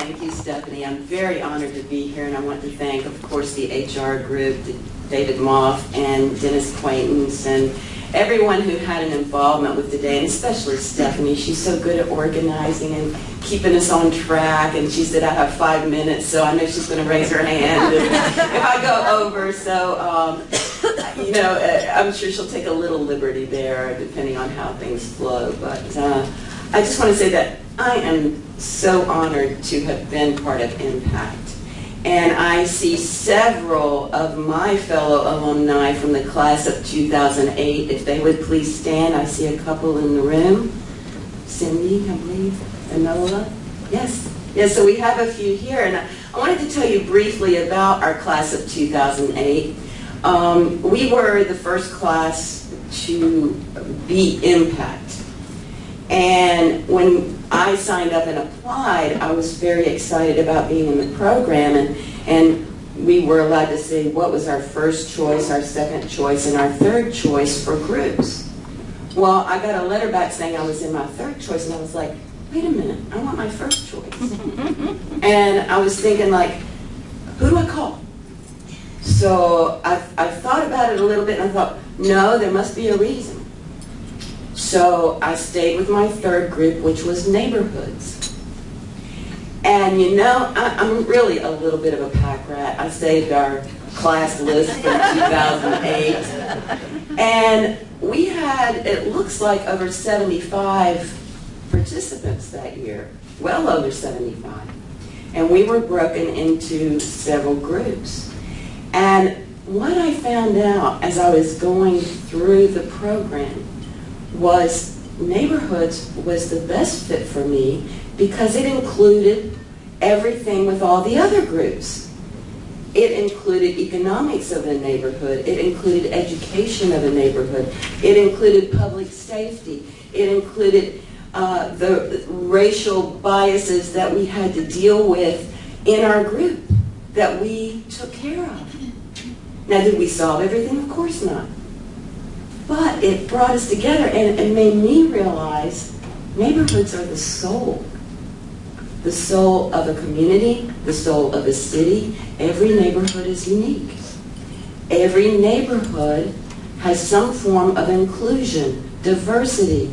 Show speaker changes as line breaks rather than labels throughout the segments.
Thank you, Stephanie. I'm very honored to be here, and I want to thank, of course, the HR group, David Moff and Dennis Quaintance, and everyone who had an involvement with today, and especially Stephanie. She's so good at organizing and keeping us on track, and she said I have 5 minutes, so I know she's going to raise her hand if I go over. So, I'm sure she'll take a little liberty there, depending on how things flow. But I just want to say that I am so honored to have been part of IMPACT. And I see several of my fellow alumni from the class of 2008. If they would please stand, I see a couple in the room. Cindy, I believe, Enola. Yes. Yes, so we have a few here. And I wanted to tell you briefly about our class of 2008. We were the first class to be IMPACT. And when I signed up and applied, I was very excited about being in the program, and we were allowed to say what was our first choice, our second choice, and our third choice for groups. Well, I got a letter back saying I was in my third choice, and I was like, wait a minute, I want my first choice. And I was thinking, like, who do I call? So I thought about it a little bit, and I thought, no, there must be a reason. So I stayed with my third group, which was neighborhoods. And I'm really a little bit of a pack rat. I saved our class list from 2008. And we had, it looks like, over 75 participants that year, well over 75. And we were broken into several groups. And what I found out as I was going through the program was neighborhoods was the best fit for me because it included everything with all the other groups. It included economics of a neighborhood. It included education of a neighborhood. It included public safety. It included the racial biases that we had to deal with in our group that we took care of. Now, did we solve everything? Of course not. But it brought us together, and it made me realize neighborhoods are the soul of a community, the soul of a city. Every neighborhood is unique. Every neighborhood has some form of inclusion, diversity.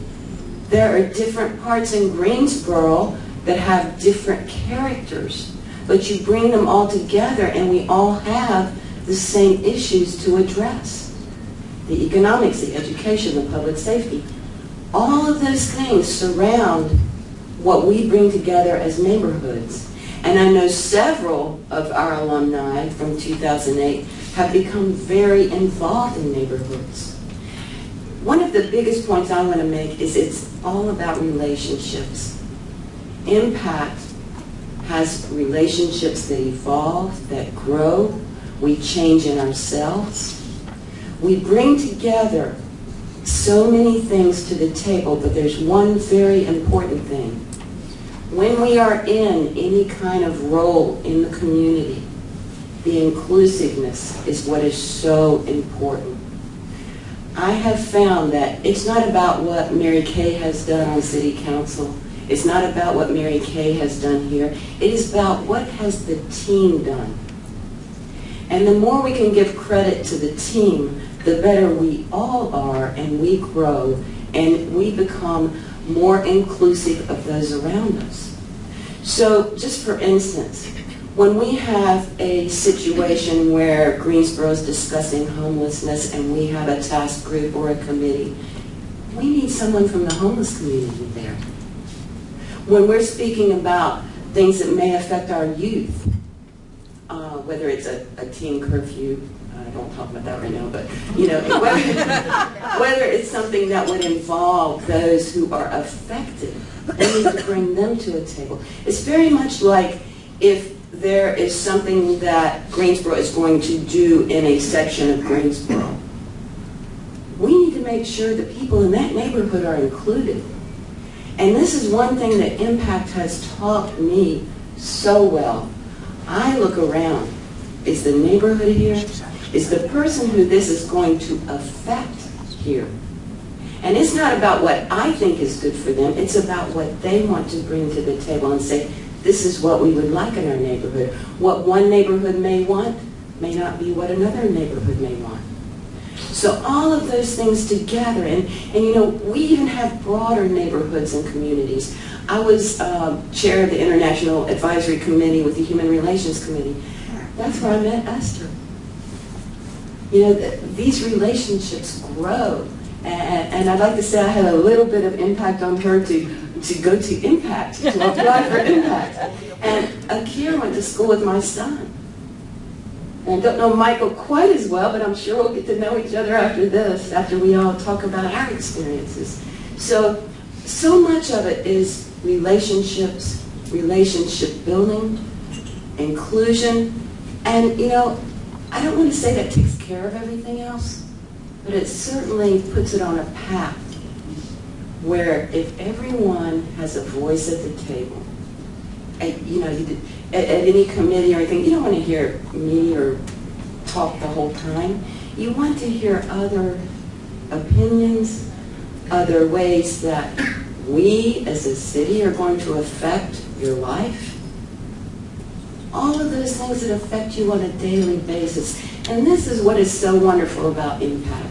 There are different parts in Greensboro that have different characters, but you bring them all together and we all have the same issues to address. The economics, the education, the public safety. All of those things surround what we bring together as neighborhoods. And I know several of our alumni from 2008 have become very involved in neighborhoods. One of the biggest points I want to make is it's all about relationships. IMPACT has relationships that evolve, that grow. We change in ourselves. We bring together so many things to the table, but there's one very important thing. When we are in any kind of role in the community, the inclusiveness is what is so important. I have found that it's not about what Mary Kay has done on City Council. It's not about what Mary Kay has done here. It is about what has the team done. And the more we can give credit to the team, the better we all are, and we grow, and we become more inclusive of those around us. So, just for instance, when we have a situation where Greensboro is discussing homelessness and we have a task group or a committee, we need someone from the homeless community there. When we're speaking about things that may affect our youth, whether it's a teen curfew, I don't talk about that right now, but whether it's something that would involve those who are affected, we need to bring them to a table. It's very much like if there is something that Greensboro is going to do in a section of Greensboro. We need to make sure that people in that neighborhood are included. And this is one thing that IMPACT has taught me so well. I look around. Is the neighborhood here? Is the person who this is going to affect here? And it's not about what I think is good for them. It's about what they want to bring to the table and say, this is what we would like in our neighborhood. What one neighborhood may want may not be what another neighborhood may want. So all of those things together, and you know, we even have broader neighborhoods and communities. I was chair of the International Advisory Committee with the Human Relations Committee. That's where I met Esther. You know, these relationships grow. And I'd like to say I had a little bit of impact on her to go to IMPACT, to apply for IMPACT. And Akira went to school with my son. And I don't know Michael quite as well, but I'm sure we'll get to know each other after this, after we all talk about our experiences. So much of it is relationships, relationship building, inclusion, and you know, I don't want to say that takes care of everything else, but it certainly puts it on a path where if everyone has a voice at the table, you know, at any committee or anything, you don't want to hear me or talk the whole time. You want to hear other opinions, other ways that we as a city are going to affect your life. All of those things that affect you on a daily basis. And this is what is so wonderful about IMPACT.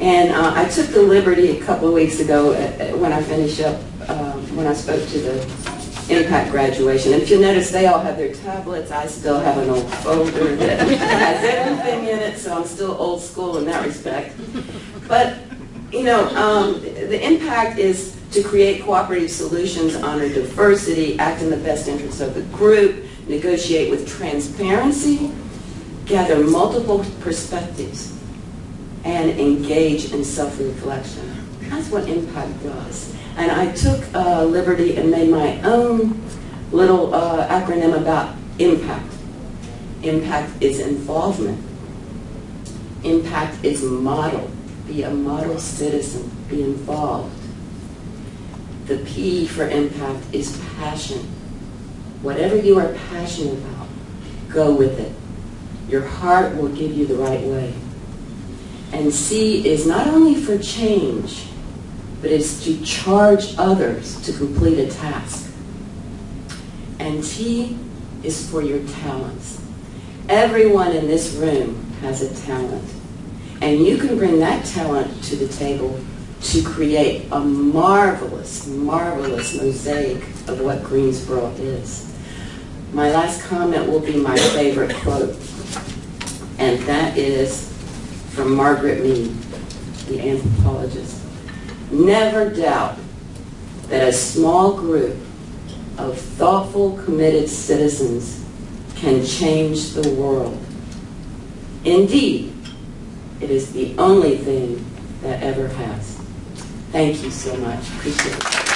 And I took the liberty a couple of weeks ago when I finished up, when I spoke to the IMPACT graduation. And if you'll notice, they all have their tablets. I still have an old folder that has everything in it, so I'm still old school in that respect. But, you know, the impact is to create cooperative solutions, honor diversity, act in the best interests of the group, negotiate with transparency, gather multiple perspectives, and engage in self-reflection. That's what impact does. And I took liberty and made my own little acronym about impact. Impact is involvement. Impact is model. Be a model citizen. Be involved. The P for impact is passion. Whatever you are passionate about, go with it. Your heart will give you the right way. And C is not only for change, but it's to charge others to complete a task. And T is for your talents. Everyone in this room has a talent. And you can bring that talent to the table to create a marvelous, marvelous mosaic of what Greensboro is. My last comment will be my favorite quote, and that is from Margaret Mead, the anthropologist. Never doubt that a small group of thoughtful, committed citizens can change the world. Indeed, it is the only thing that ever has. Thank you so much. Appreciate it.